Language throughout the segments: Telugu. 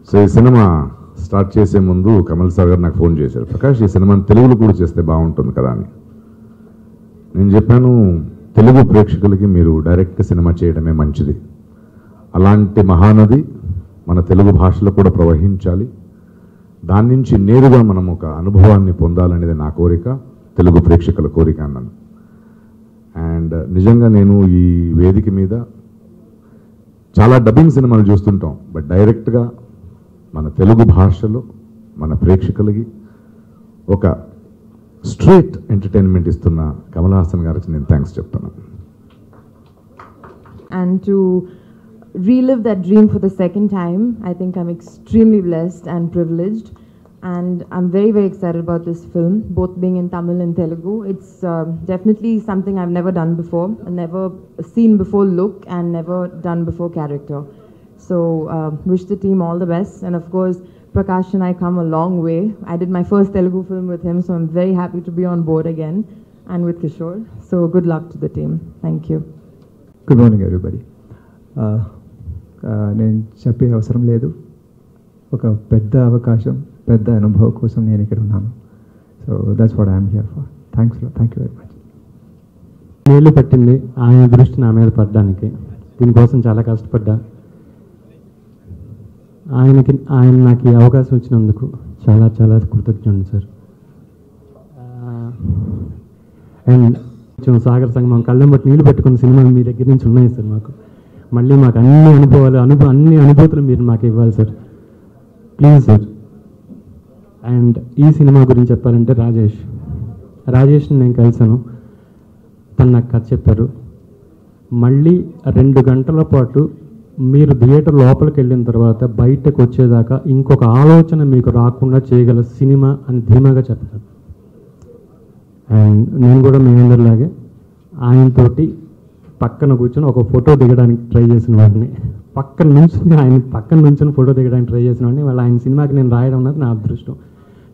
సో ఈ సినిమా స్టార్ట్ చేసే ముందు కమల్ సార్ గారు నాకు ఫోన్ చేశారు, ప్రకాష్ ఈ సినిమాని తెలుగులో కూడా చేస్తే బాగుంటుంది కదా అని. నేను చెప్పాను, తెలుగు ప్రేక్షకులకి మీరు డైరెక్ట్ సినిమా చేయడమే మంచిది, అలాంటి మహానది మన తెలుగు భాషలో కూడా ప్రవహించాలి, దాని నుంచి నేరుగా మనం ఒక అనుభవాన్ని పొందాలనేది నా కోరిక, తెలుగు ప్రేక్షకుల కోరిక అన్నాను. అండ్ నిజంగా నేను ఈ వేదిక మీద చాలా డబ్బింగ్ సినిమాలు చూస్తుంటాం, బట్ డైరెక్ట్గా మన తెలుగు భాషలో మన ప్రేక్షకులకి ఒక స్ట్రేట్ ఎంటర్టైన్మెంట్ ఇస్తున్న కమల్ హాసన్ గారికి నేను థ్యాంక్స్ చెప్తాను. And to relive that dream for the second time, I think I'm extremely blessed and privileged, and I'm very, very excited about this film, both being in Tamil and Telugu. It's definitely something I've never done before, never seen before look, and never done before character. So wish the team all the best, and of course Prakash and I come a long way. I did my first Telugu film with him, so I'm very happy to be on board again, and with Kishore. So good luck to the team. Thank you. Good morning everybody. నేను చెప్పే అవసరం లేదు, ఒక పెద్ద అవకాశం, పెద్ద అనుభవం కోసం నేను ఇక్కడ ఉన్నాను. So that's what I'm here for. Thank you very much. నీళ్ళు పట్టింది ఆయన దృష్టి నా మీద పడడానికి, దీనికోసం చాలా కష్టపడ్డా. ఆయన నాకు ఈ అవకాశం ఇచ్చినందుకు చాలా చాలా కృతజ్ఞుడు సార్. అండ్ సాగర్ సంగమం కళ్ళం బట్టి నీళ్ళు పట్టుకున్న సినిమాలు మీ దగ్గర నుంచి ఉన్నాయి సార్. మళ్ళీ మాకు అన్ని అనుభవాలు అన్ని అనుభూతులు మీరు మాకు ఇవ్వాలి సార్, ప్లీజ్ సార్. అండ్ ఈ సినిమా గురించి చెప్పాలంటే రాజేష్ని నేను కలిసాను, తను నాకు కథ చెప్పారు. మళ్ళీ 2 గంటల పాటు మీరు థియేటర్ లోపలికి వెళ్ళిన తర్వాత బయటకు వచ్చేదాకా ఇంకొక ఆలోచన మీకు రాకుండా చేయగల సినిమా అని ధీమాగా చెప్పారు. అండ్ నేను కూడా మీ అందరిలాగే ఆయనతోటి పక్కన కూర్చొని ఒక ఫోటో దిగడానికి ట్రై చేసిన వాడిని, పక్కన నుంచి ఫోటో దిగడానికి ట్రై చేసిన వాడిని. వాళ్ళ ఆయన సినిమాకి నేను రాయడం అన్నది నా అదృష్టం.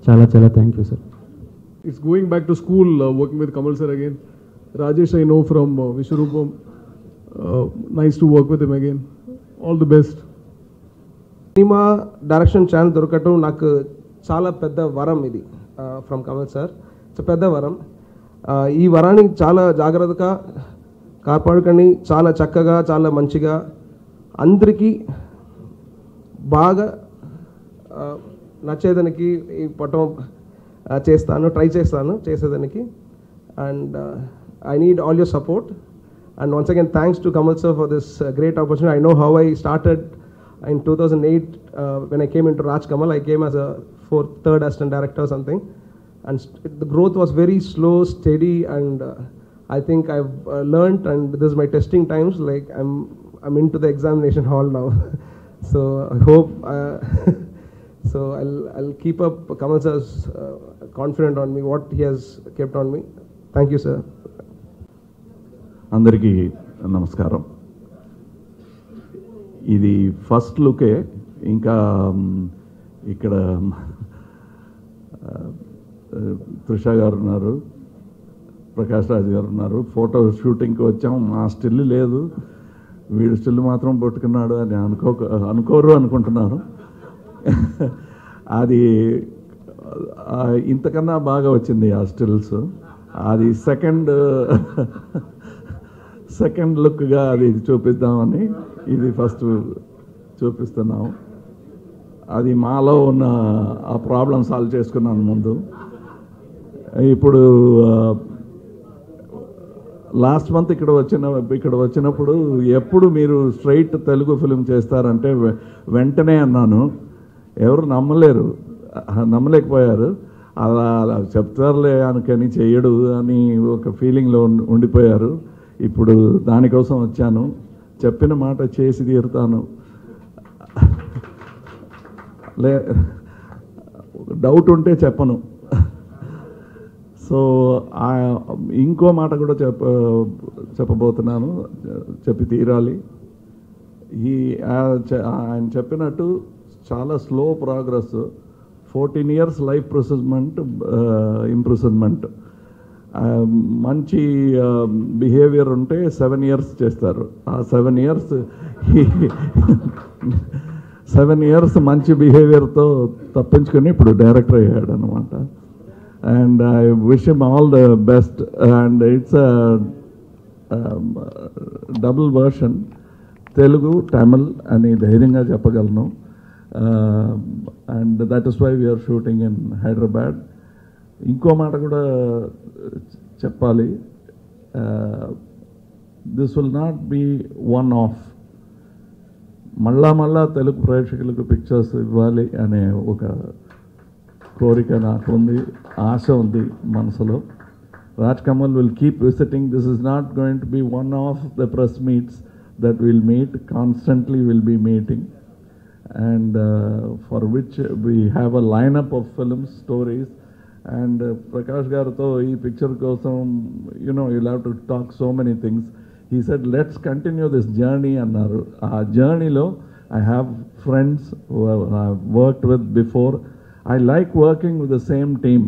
చాలా చాలా thank you sir. It's going back to school, working with Kamal sir again. Rajesh I know from Vishwarupam. Nice to work with him again. All the best. Cinema direction chance దొరకటం నాకు చాలా పెద్ద వరం ఇది ఫ్రమ్ కమల్ సార్. ఇట్స్ పెద్ద వరం. ఈ వరాన్ని చాలా జాగ్రత్తగా కాపాడుకొని చాలా చక్కగా చాలా మంచిగా అందరికీ బాగా నచ్చేదానికి ఈ పటం ట్రై చేస్తాను చేసేదానికి. And I need all your support, and once again thanks to Kamal sir for this great opportunity. I know how I started in 2008 when I came into Raj Kamal. I came as a third assistant director or something, and the growth was very slow, steady, and I think I've learned, and this is my testing times, like I'm into the examination hall now. So I hope so I'll keep up Kamal sir's confident on me, what he has kept on me. Thank you sir. అందరికీ నమస్కారం. ఇది ఫస్ట్ లుకే. ఇంకా ఇక్కడ త్రిష గారు ఉన్నారు, ప్రకాష్ రాజ్ గారు ఉన్నారు. ఫోటో షూటింగ్కి వచ్చాం, మా స్టిల్ లేదు, వీడు స్టిల్ మాత్రం పట్టుకున్నాడు అని అనుకోరు అనుకుంటున్నారు. అది ఇంతకన్నా బాగా వచ్చింది ఆ స్టిల్స్. అది సెకండ్ లుక్గా అది చూపిద్దామని ఇది ఫస్ట్ చూపిస్తున్నాం. అది మాలో ఉన్న ఆ ప్రాబ్లం సాల్వ్ చేసుకున్నాను ముందు. ఇప్పుడు లాస్ట్ మంత్ ఇక్కడ వచ్చినప్పుడు ఎప్పుడు మీరు స్ట్రైట్ తెలుగు ఫిలిం చేస్తారంటే వెంటనే అన్నాను. ఎవరు నమ్మలేకపోయారు. అలా చెప్తారులే అనుకని చెయ్యడు అని ఒక ఫీలింగ్లో ఉండిపోయారు. ఇప్పుడు దానికోసం వచ్చాను. చెప్పిన మాట చేసి తీరుతాను. డౌట్ ఉంటే చెప్పను. సో ఇంకో మాట కూడా చెప్పబోతున్నాను, చెప్పి తీరాలి. ఆయన చెప్పినట్టు చాలా slow progress. 14 years life improvement. మంచి బిహేవియర్ ఉంటే 7 years చేస్తారు. ఆ 7 years 7 years మంచి బిహేవియర్తో తప్పించుకొని ఇప్పుడు డైరెక్టర్ అయ్యాడు అనమాట. And I wish him all the best. And it's double version, Telugu Tamil అని ధైర్యంగా చెప్పగలను. And that is why we are shooting in Hyderabad. ఇంకో మాట కూడా చెప్పాలి, this will not be one off. మళ్ళా తెలుగు ప్రేక్షకులకు పిక్చర్స్ ఇవ్వాలి అనే ఒక కోరిక నాకు ఉంది, ఆశ ఉంది మనసులో. Raj Kamal will keep visiting. This is not going to be one of the press meets that we'll meet. Constantly we'll be meeting, and for which we have a lineup of films, stories. And Prakash Gartho, ee picture kosam, you'll have to talk so many things. He said, let's continue this journey. Annaru aa journey lo I have friends who I've worked with before. I like working with the same team.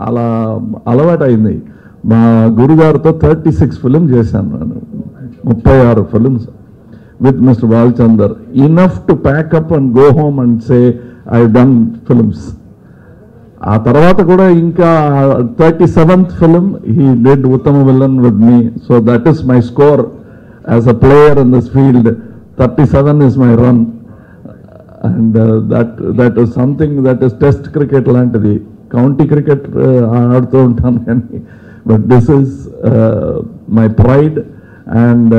అలా అలవాటైంది. మా గురుగారితో 36 ఫిల్మ్ చేశాను నేను, 36 films with Mister Balachander. Enough to pack up and go home and say I done films. ఆ తర్వాత కూడా ఇంకా 37th film he did Uttama Villain with me. So that is my score as a player in this field. 37 is my run. And that is something that is test cricket లాంటిది. కౌంటీ క్రికెట్ ఆడుతూ ఉంటాను కానీ, but this is my pride. And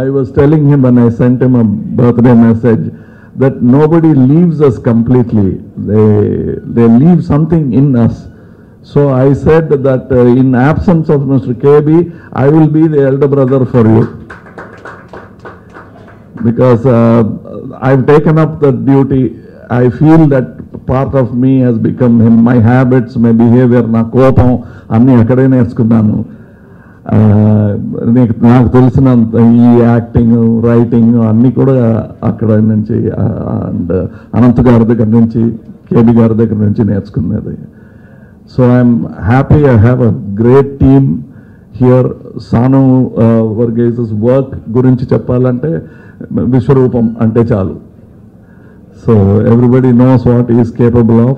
I was telling him when I sent him a birthday message that nobody leaves us completely. They leave something in us. So I said that in absence of Mr. KB, I will be the elder brother for you. Because I've taken up the duty. I feel that part of me has become him. My habits, my behavior, na kopam anni akkade nerskunnanu. నాకు తెలిసినంత ఈ యాక్టింగ్, రైటింగ్ అన్నీ కూడా అక్కడ నుంచి, అండ్ అనంత్ గారి దగ్గర నుంచి, కేబీ గారి దగ్గర నుంచి నేర్చుకునేది. So I'm happy. I have a great team here. Sanu Varghese's work గురించి చెప్పాలంటే విశ్వరూపం అంటే చాలు. So everybody knows what he is capable of.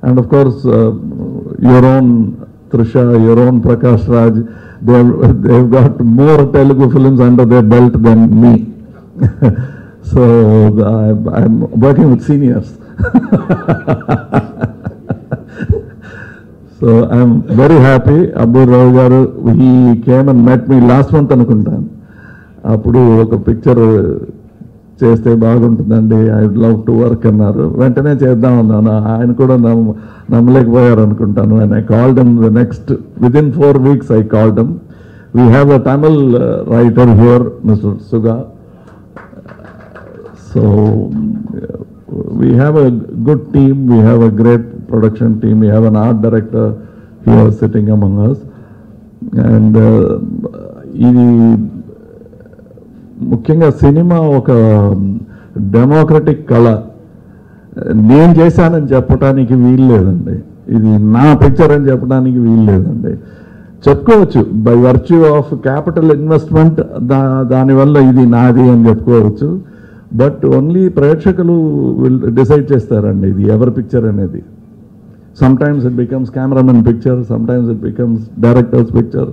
And of course, your own Trisha, your own Prakash Raj, they've got more Telugu films under their belt than me. So I'm working with seniors. So I'm very happy. Abbu Rao garu, he came and met me last month అనుకుంటాను. అప్పుడు ఒక పిక్చర్ చేస్తే బాగుంటుందండి, I would love to work అన్నారు. వెంటనే చేద్దాం అన్నాను. ఆయన కూడా నమ్మలేకపోయారు అనుకుంటాను. And I called him the next within 4 weeks I called him. We have a Tamil writer here, Mister Suga. So we have a good team. We have a great production team. We have an art director here sitting among us. అండ్ ఇది ముఖ్యంగా సినిమా ఒక డెమోక్రటిక్ కళ. నేను చేశానని చెప్పడానికి వీలు లేదండి. ఇది నా పిక్చర్ అని చెప్పడానికి వీలు లేదండి. చెప్పుకోవచ్చు by virtue of capital investment, దానివల్ల ఇది నాది అని చెప్పుకోవచ్చు. బట్ ఓన్లీ ప్రేక్షకులు డిసైడ్ చేస్తారండి ఇది ఎవరి పిక్చర్ అనేది. Sometimes it becomes cameraman picture, sometimes it becomes director's picture,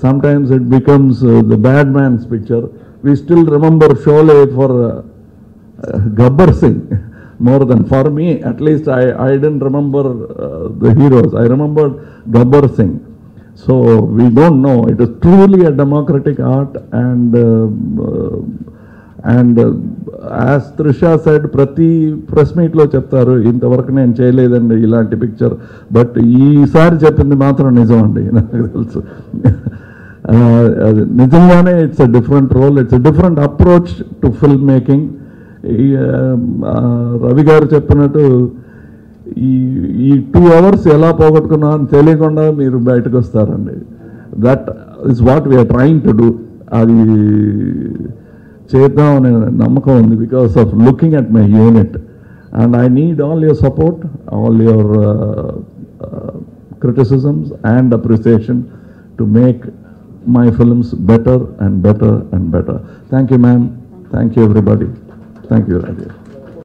sometimes it becomes the bad man's picture. We still remember Sholay for Gabbar Singh more than, for me at least. I didn't remember the heroes. I remembered Gabbar Singh. So we don't know. It is truly a democratic art. And as Trisha said, prati press meet lo cheptaru intavaraku nenu cheyaledandi ilanti picture, but ఈసారి చెప్పింది మాత్రం నిజం అండి. నాకు తెలుసు నిజంగానే it's a different role, it's a different approach to film making. Ravi garu చెప్పినట్టు ఈ 2 hours ఎలా పోగొట్టుకున్నా అని తెలియకుండా మీరు బయటకు వస్తారండి. That is what we are trying to do. అది చేద్దాం అనే నమ్మకం ఉంది because of looking at my unit. And I need all your support, all your criticisms and appreciation to make my films better and better and better. Thank you, ma'am. Thank you, everybody. Thank you Rajesh.